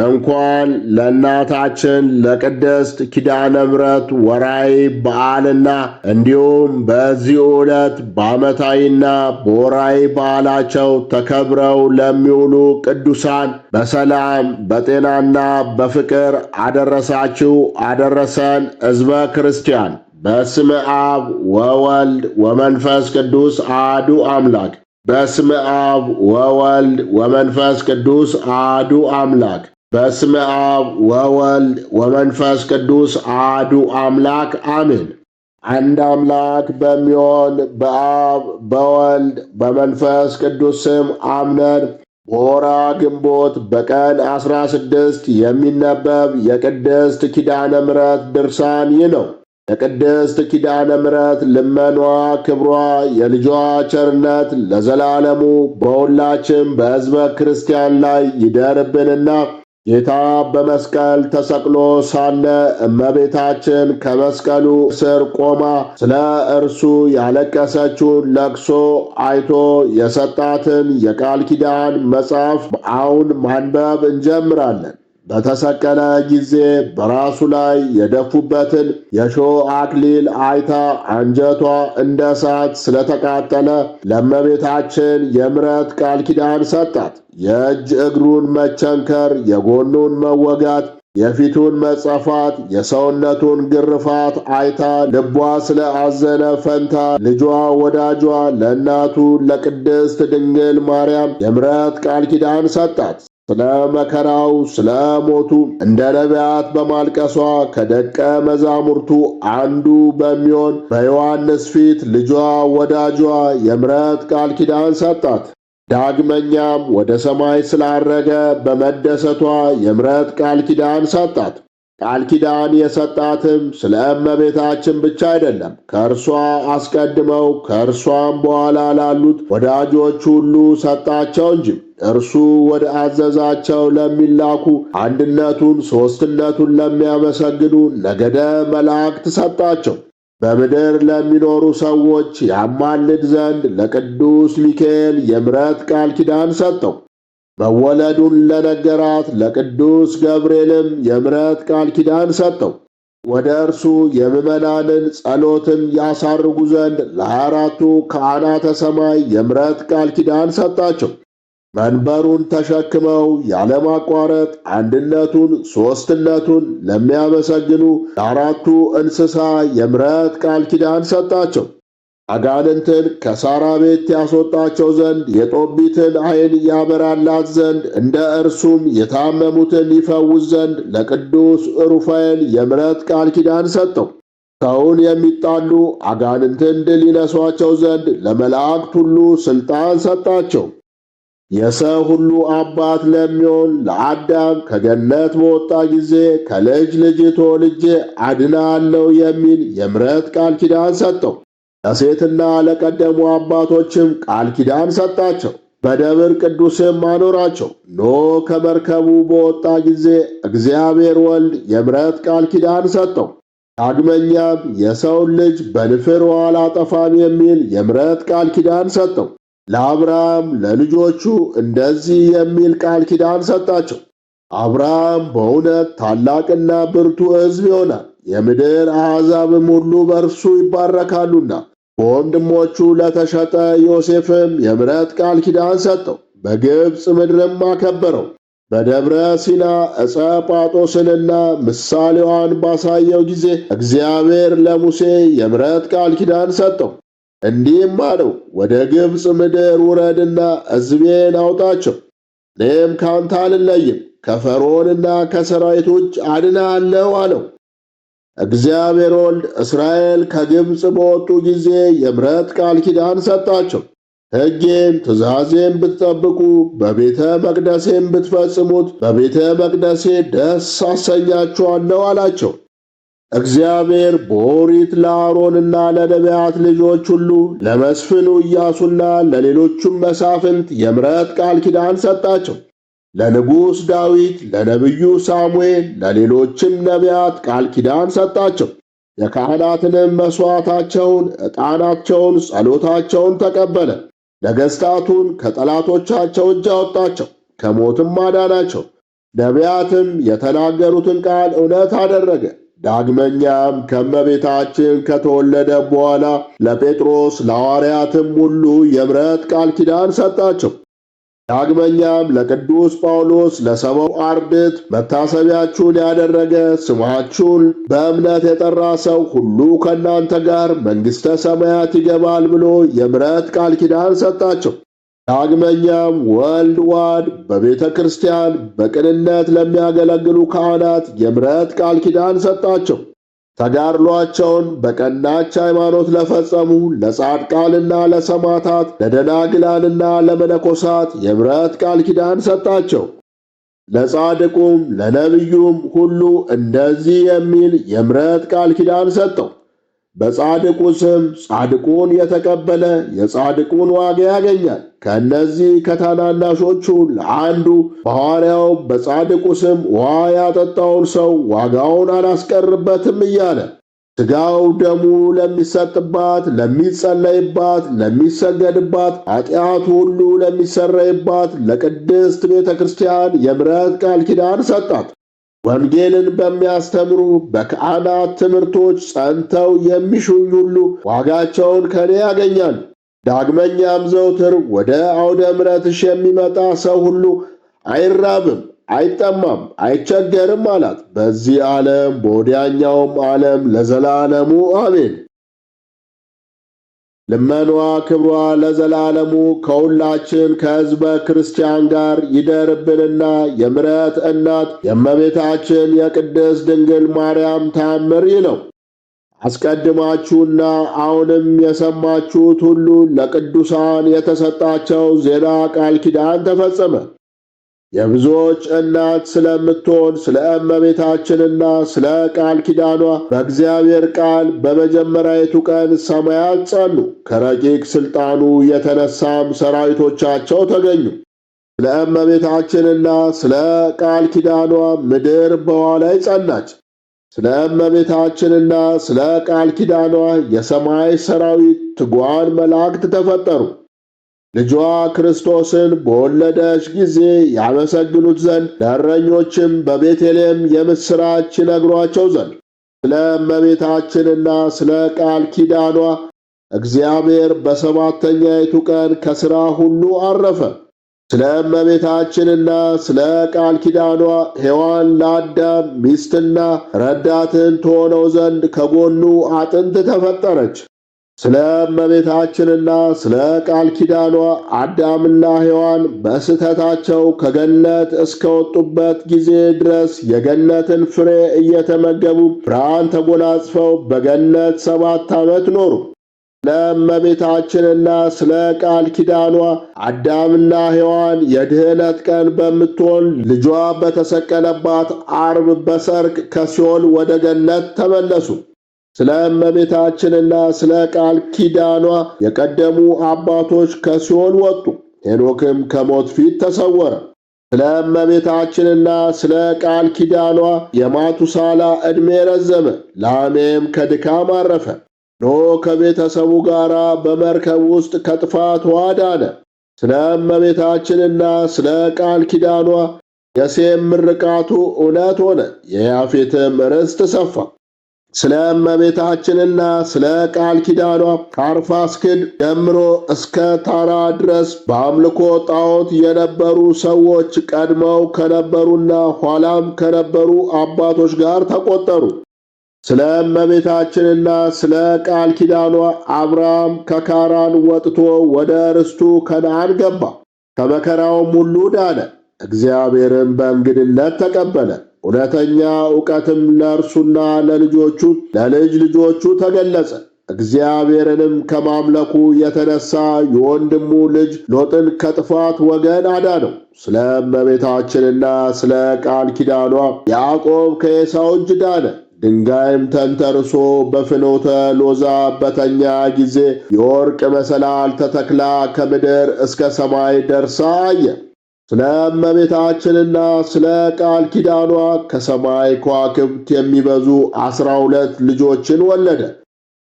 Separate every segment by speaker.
Speaker 1: እንኳን ለእናታችን ለቅድስት ኪዳነ ምሕረት ወርኃዊ በዓልና እንዲሁም በዚህ ዕለት በዓመታዊና በወርኃዊ በዓላቸው ተከብረው ለሚውሉ ቅዱሳን በሰላም በጤናና በፍቅር አደረሳችሁ አደረሰን። ሕዝበ ክርስቲያን በስመ አብ ወወልድ ወመንፈስ ቅዱስ አሐዱ አምላክ። በስመ አብ ወወልድ ወመንፈስ ቅዱስ አሐዱ አምላክ። በስመ አብ ወወልድ ወመንፈስ ቅዱስ አሐዱ አምላክ አሜን። አንድ አምላክ በሚሆን በአብ በወልድ በመንፈስ ቅዱስ ስም አምነን በወርኃ ግንቦት በቀን 16 የሚነበብ የቅድስት ኪዳነ ምሕረት ድርሳን ይህ ነው። የቅድስት ኪዳነ ምሕረት ልመኗ ክብሯ የልጇ ቸርነት ለዘላለሙ በሁላችን በሕዝበ ክርስቲያን ላይ ይደርብንና ጌታ በመስቀል ተሰቅሎ ሳለ እመቤታችን ከመስቀሉ ስር ቆማ ስለ እርሱ ያለቀሰችውን ለቅሶ አይቶ የሰጣትን የቃል ኪዳን መጽሐፍ አሁን ማንበብ እንጀምራለን። በተሰቀለ ጊዜ በራሱ ላይ የደፉበትን የሾህ አክሊል አይታ አንጀቷ እንደ እሳት ስለተቃጠለ ለእመቤታችን የምሕረት ቃል ኪዳን ሰጣት። የእጅ እግሩን መቸንከር፣ የጎኑን መወጋት፣ የፊቱን መጸፋት፣ የሰውነቱን ግርፋት አይታ ልቧ ስለ አዘነ ፈንታ ልጇ ወዳጇ ለእናቱ ለቅድስት ድንግል ማርያም የምሕረት ቃል ኪዳን ሰጣት። ስለ መከራው ስለ ሞቱ እንደ ነቢያት በማልቀሷ ከደቀ መዛሙርቱ አንዱ በሚሆን በዮሐንስ ፊት ልጇ ወዳጇ የምሕረት ቃል ኪዳን ሰጣት። ዳግመኛም ወደ ሰማይ ስላረገ በመደሰቷ የምሕረት ቃል ኪዳን ሰጣት። ቃል ኪዳን የሰጣትም ስለ እመቤታችን ብቻ አይደለም፣ ከእርሷ አስቀድመው ከእርሷም በኋላ ላሉት ወዳጆች ሁሉ ሰጣቸው እንጂ እርሱ ወደ አዘዛቸው ለሚላኩ አንድነቱን ሦስትነቱን ለሚያመሰግኑ ነገደ መላእክት ሰጣቸው። በምድር ለሚኖሩ ሰዎች ያማልድ ዘንድ ለቅዱስ ሚካኤል የምሕረት ቃል ኪዳን ሰጠው። መወለዱን ለነገራት ለቅዱስ ገብርኤልም የምሕረት ቃል ኪዳን ሰጠው። ወደ እርሱ የምዕመናንን ጸሎትን ያሳርጉ ዘንድ ለ24ቱ ካህናተ ሰማይ የምሕረት ቃል ኪዳን ሰጣቸው። መንበሩን ተሸክመው ያለማቋረጥ አንድነቱን ሦስትነቱን ለሚያመሰግኑ ለአራቱ እንስሳ የምሕረት ቃል ኪዳን ሰጣቸው። አጋንንትን ከሳራ ቤት ያስወጣቸው ዘንድ የጦቢትን ዓይን ያበራላት ዘንድ እንደ እርሱም የታመሙትን ይፈውስ ዘንድ ለቅዱስ ሩፋኤል የምሕረት ቃል ኪዳን ሰጠው። ሰውን የሚጣሉ አጋንንትን ድል ይነሷቸው ዘንድ ለመላእክት ሁሉ ሥልጣን ሰጣቸው። የሰው ሁሉ አባት ለሚሆን ለአዳም ከገነት በወጣ ጊዜ ከልጅ ልጅ ተወልጄ አድናለሁ የሚል የምሕረት ቃል ኪዳን ሰጠው። ለሴትና ለቀደሙ አባቶችም ቃል ኪዳን ሰጣቸው። በደብር ቅዱስም አኖራቸው። ኖህ ከመርከቡ በወጣ ጊዜ እግዚአብሔር ወልድ የምሕረት ቃል ኪዳን ሰጠው። ዳግመኛም የሰውን ልጅ በንፍር ውኃ አላጠፋም የሚል የምሕረት ቃል ኪዳን ሰጠው። ለአብርሃም ለልጆቹ እንደዚህ የሚል ቃል ኪዳን ሰጣቸው። አብርሃም በእውነት ታላቅና ብርቱ ሕዝብ ይሆናል፣ የምድር አሕዛብም ሁሉ በእርሱ ይባረካሉና። በወንድሞቹ ለተሸጠ ዮሴፍም የምሕረት ቃል ኪዳን ሰጠው። በግብፅ ምድርም አከበረው። በደብረ ሲና ዕፀ ጳጦስንና ምሳሌዋን ባሳየው ጊዜ እግዚአብሔር ለሙሴ የምሕረት ቃል ኪዳን ሰጠው። እንዲህም አለው፣ ወደ ግብፅ ምድር ውረድና ሕዝቤን አውጣቸው፣ እኔም ካንተ አልለይም፣ ከፈርዖንና ከሠራዊቱ እጅ አድንሃለሁ አለው። እግዚአብሔር ወልድ እስራኤል ከግብፅ በወጡ ጊዜ የምሕረት ቃል ኪዳን ሰጣቸው። ሕጌን ትእዛዜን ብትጠብቁ በቤተ መቅደሴም ብትፈጽሙት በቤተ መቅደሴ ደስ አሰኛችኋለሁ አላቸው። እግዚአብሔር በኦሪት ለአሮንና ለነቢያት ልጆች ሁሉ ለመስፍኑ ኢያሱና ለሌሎቹም መሳፍንት የምሕረት ቃል ኪዳን ሰጣቸው። ለንጉሥ ዳዊት፣ ለነቢዩ ሳሙኤል፣ ለሌሎችም ነቢያት ቃል ኪዳን ሰጣቸው። የካህናትንም መሥዋዕታቸውን፣ ዕጣናቸውን፣ ጸሎታቸውን ተቀበለ። ነገሥታቱን ከጠላቶቻቸው እጅ አወጣቸው፣ ከሞትም አዳናቸው። ነቢያትም የተናገሩትን ቃል እውነት አደረገ። ዳግመኛም ከእመቤታችን ከተወለደ በኋላ ለጴጥሮስ ለሐዋርያትም ሁሉ የምሕረት ቃል ኪዳን ሰጣቸው። ዳግመኛም ለቅዱስ ጳውሎስ ለሰብዓዊ አርድእት መታሰቢያችሁን ያደረገ ስማችሁን በእምነት የጠራ ሰው ሁሉ ከእናንተ ጋር መንግሥተ ሰማያት ይገባል ብሎ የምሕረት ቃል ኪዳን ሰጣቸው። ዳግመኛም ወልድ ዋድ በቤተ ክርስቲያን በቅንነት ለሚያገለግሉ ካህናት የምሕረት ቃል ኪዳን ሰጣቸው። ተጋድሏቸውን በቀናች ሃይማኖት ለፈጸሙ ለጻድቃንና ለሰማዕታት ለደናግላንና ለመነኮሳት የምሕረት ቃል ኪዳን ሰጣቸው። ለጻድቁም ለነቢዩም ሁሉ እንደዚህ የሚል የምሕረት ቃል ኪዳን ሰጠው። በጻድቁ ስም ጻድቁን የተቀበለ የጻድቁን ዋጋ ያገኛል። ከእነዚህ ከታናናሾቹ ለአንዱ በሐዋርያው በጻድቁ ስም ውኃ ያጠጣውን ሰው ዋጋውን አላስቀርበትም እያለ ሥጋው ደሙ ለሚሰጥባት፣ ለሚጸለይባት፣ ለሚሰገድባት፣ ኃጢአት ሁሉ ለሚሰረይባት ለቅድስት ቤተ ክርስቲያን የምሕረት ቃል ኪዳን ሰጣት። ወንጌልን በሚያስተምሩ በካህናት ትምህርቶች ጸንተው የሚሹኝ ሁሉ ዋጋቸውን ከኔ ያገኛሉ። ዳግመኛም ዘውትር ወደ አውደ ምሕረትሽ የሚመጣ ሰው ሁሉ አይራብም፣ አይጠማም፣ አይቸገርም አላት። በዚህ ዓለም በወዲያኛውም ዓለም ለዘላለሙ አሜን። ልመኗ ክብሯ ለዘላለሙ ከሁላችን ከሕዝበ ክርስቲያን ጋር ይደርብንና የምሕረት እናት የእመቤታችን የቅድስት ድንግል ማርያም ተአምር ይህ ነው። አስቀድማችሁና አሁንም የሰማችሁት ሁሉ ለቅዱሳን የተሰጣቸው ዜና ቃል ኪዳን ተፈጸመ። የብዙዎች እናት ስለምትሆን ስለ እመቤታችንና ስለ ቃል ኪዳኗ በእግዚአብሔር ቃል በመጀመሪያይቱ ቀን ሰማያት ጸኑ፣ ከረቂቅ ሥልጣኑ የተነሳም ሰራዊቶቻቸው ተገኙ። ስለ እመቤታችንና ስለ ቃል ኪዳኗ ምድር በውኃ ላይ ጸናች። ስለ እመቤታችንና ስለ ቃል ኪዳኗ የሰማይ ሰራዊት ትጓን መላእክት ተፈጠሩ። ልጇ ክርስቶስን በወለደች ጊዜ ያመሰግኑት ዘንድ ለእረኞችም በቤተልሔም የምሥራች ይነግሯቸው ዘንድ ስለ እመቤታችንና ስለ ቃል ኪዳኗ እግዚአብሔር በሰባተኛይቱ ቀን ከሥራ ሁሉ አረፈ። ስለ እመቤታችንና ስለ ቃል ኪዳኗ ሔዋን ለአዳም ሚስትና ረዳትን ትሆነው ዘንድ ከጎኑ አጥንት ተፈጠረች። ስለ እመቤታችንና ስለ ቃል ኪዳኗ አዳምና ሔዋን በስህተታቸው ከገነት እስከወጡበት ጊዜ ድረስ የገነትን ፍሬ እየተመገቡ ብርሃን ተጎናጽፈው በገነት 7 ዓመት ኖሩ። ስለ እመቤታችንና ስለ ቃል ኪዳኗ አዳምና ሔዋን የድኅነት ቀን በምትሆን ልጇ በተሰቀለባት ዓርብ በሰርክ ከሲኦል ወደ ገነት ተመለሱ። ስለ እመቤታችንና ስለ ቃል ኪዳኗ የቀደሙ አባቶች ከሲኦል ወጡ። ሄኖክም ከሞት ፊት ተሰወረ። ስለ እመቤታችንና ስለ ቃል ኪዳኗ የማቱሳላ ዕድሜ ረዘመ። ላሜም ከድካም አረፈ። ኖኅ ከቤተሰቡ ጋር በመርከብ ውስጥ ከጥፋት ውኃ ዳነ። ስለ እመቤታችንና ስለ ቃል ኪዳኗ የሴም ምርቃቱ እውነት ሆነ። የያፌትም ርስት ሰፋ። ስለ እመቤታችንና ስለ ቃል ኪዳኗ ከአርፋክስድ ጀምሮ እስከ ታራ ድረስ በአምልኮ ጣዖት የነበሩ ሰዎች ቀድመው ከነበሩና ኋላም ከነበሩ አባቶች ጋር ተቆጠሩ። ስለ እመቤታችንና ስለ ቃል ኪዳኗ አብርሃም ከካራን ወጥቶ ወደ ርስቱ ከነዓን ገባ። ከመከራውም ሁሉ ዳነ። እግዚአብሔርም በእንግድነት ተቀበለ። እውነተኛ ዕውቀትም ለእርሱና ለልጆቹ ለልጅ ልጆቹ ተገለጸ። እግዚአብሔርንም ከማምለኩ የተነሳ የወንድሙ ልጅ ሎጥን ከጥፋት ወገን አዳነው። ስለ እመቤታችንና ስለ ቃል ኪዳኗ ያዕቆብ ከዔሳው እጅ ዳነ። ድንጋይም ተንተርሶ በፍኖተ ሎዛ በተኛ ጊዜ የወርቅ መሰላል ተተክላ ከምድር እስከ ሰማይ ደርሳ አየ። ስለ እመቤታችንና ስለ ቃል ኪዳኗ ከሰማይ ከዋክብት የሚበዙ 12 ልጆችን ወለደ።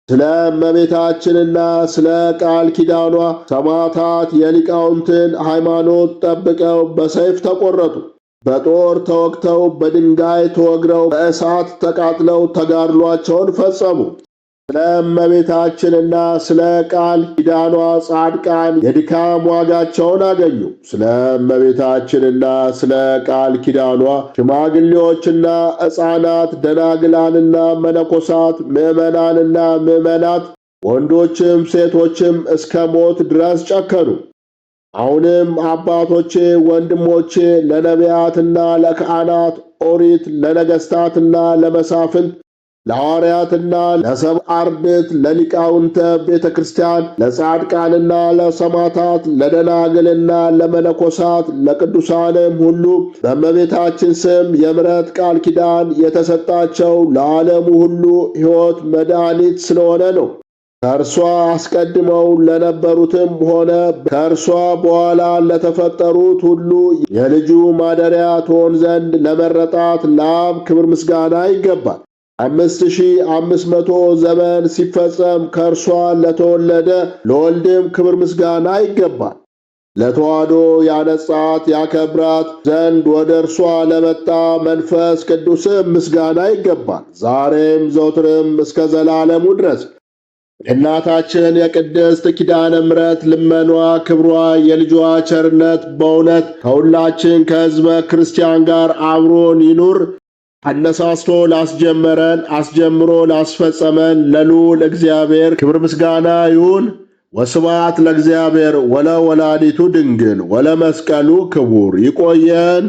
Speaker 1: ስለ እመቤታችንና ስለ ቃል ኪዳኗ ሰማዕታት የሊቃውንትን ሃይማኖት ጠብቀው በሰይፍ ተቆረጡ። በጦር ተወግተው በድንጋይ ተወግረው በእሳት ተቃጥለው ተጋድሏቸውን ፈጸሙ። ስለ እመቤታችንና ስለ ቃል ኪዳኗ ጻድቃን የድካም ዋጋቸውን አገኙ። ስለ እመቤታችንና ስለ ቃል ኪዳኗ ሽማግሌዎችና ሕፃናት፣ ደናግላንና መነኮሳት፣ ምዕመናንና ምዕመናት፣ ወንዶችም ሴቶችም እስከ ሞት ድረስ ጨከኑ። አሁንም አባቶቼ፣ ወንድሞቼ፣ ለነቢያትና ለካህናት ኦሪት፣ ለነገሥታትና ለመሳፍንት፣ ለሐዋርያትና ለሰብዓ አርድእት፣ ለሊቃውንተ ቤተ ክርስቲያን፣ ለጻድቃንና ለሰማዕታት፣ ለደናግልና ለመነኮሳት፣ ለቅዱሳንም ሁሉ በእመቤታችን ስም የምሕረት ቃል ኪዳን የተሰጣቸው ለዓለሙ ሁሉ ሕይወት መድኃኒት ስለሆነ ነው። ከእርሷ አስቀድመው ለነበሩትም ሆነ ከእርሷ በኋላ ለተፈጠሩት ሁሉ የልጁ ማደሪያ ትሆን ዘንድ ለመረጣት ለአብ ክብር ምስጋና ይገባል። 5500 ዘመን ሲፈጸም ከእርሷ ለተወለደ ለወልድም ክብር ምስጋና ይገባል። ለተዋሕዶ ያነጻት ያከብራት ዘንድ ወደ እርሷ ለመጣ መንፈስ ቅዱስም ምስጋና ይገባል፣ ዛሬም ዘውትርም እስከ ዘላለሙ ድረስ። የእናታችን የቅድስት ኪዳነ ምሕረት ልመኗ፣ ክብሯ፣ የልጇ ቸርነት በእውነት ከሁላችን ከሕዝበ ክርስቲያን ጋር አብሮን ይኑር። አነሳስቶ ላስጀመረን አስጀምሮ ላስፈጸመን ለልዑል እግዚአብሔር ክብር ምስጋና ይሁን። ወስብሐት ለእግዚአብሔር ወለወላዲቱ ድንግል ወለመስቀሉ ክቡር። ይቆየን።